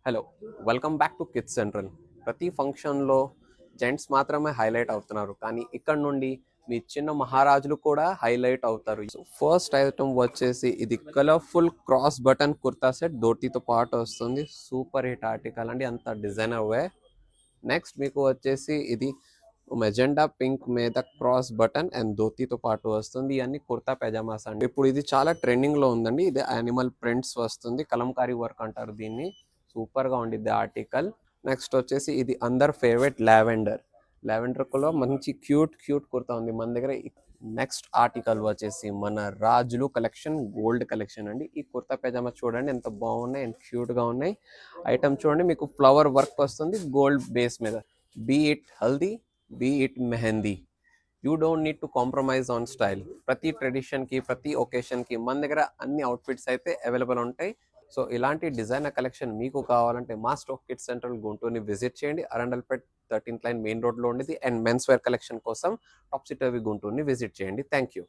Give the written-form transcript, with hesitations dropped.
Hello, welcome back to kids central. ప్రతి ఫంక్షన్లో gents మాత్రమే హైలైట్ అవుతున్నారు, కానీ ఇక్కడ నుండి మీ చిన్న మహారాజులు కూడా హైలైట్ అవుతారు. సో ఫస్ట్ ఐటమ్ వచ్చేసి ఇది colourful cross button kurta set, ధోతితో పాటు వస్తుంది. సూపర్ హిట్ ఆర్టికల్ అండి, అంత డిజైనర్ వే. నెక్స్ట్ మీకు వచ్చేసి ఇది మెజెండా పింక్ మీద క్రాస్ బటన్ అండ్ ధోతితో పాటు వస్తుంది. ఇవన్నీ కుర్తా పైజామాస్ అండి. ఇప్పుడు ఇది చాలా ట్రెండింగ్ లో ఉందండి. ఇది యానిమల్ ప్రింట్స్ వస్తుంది, కలంకారీ వర్క్ అంటారు దీన్ని. సూపర్ గా ఉండిద్ది ఆర్టికల్. నెక్స్ట్ వచ్చేసి ఇది అందర్ ఫేవరెట్ లావెండర్. లావెండర్ లో మంచి క్యూట్ క్యూట్ కుర్తా ఉంది మన దగ్గర. నెక్స్ట్ ఆర్టికల్ వచ్చేసి మన రాజులు కలెక్షన్, గోల్డ్ కలెక్షన్ అండి. ఈ కుర్తా పైజామా చూడండి ఎంత బాగున్నాయి అండ్ క్యూట్ గా ఉన్నాయి. ఐటమ్ చూడండి, మీకు ఫ్లవర్ వర్క్ వస్తుంది గోల్డ్ బేస్ మీద. Be it haldi, be it mehndi, you don't need to compromise on style. ప్రతి ట్రెడిషన్కి, ప్రతి ఒకేషన్కి మన దగ్గర అన్ని అవుట్ఫిట్స్ అయితే అవైలబుల్ ఉంటాయి. సో ఇలాంటి డిజైనర్ కలెక్షన్ మీకు కావాలంటే మా స్టాక్ కిడ్స్ సెంట్రల్ గుంటూరుని విజిట్ చేయండి. అరండల్పేట్ 13th లైన్ మెయిన్ రోడ్లో ఉండేది. అండ్ మెన్స్ వేర్ కలెక్షన్ కోసం టాప్ సిటర్వి గుంటూరుని విజిట్ చేయండి. Thank you.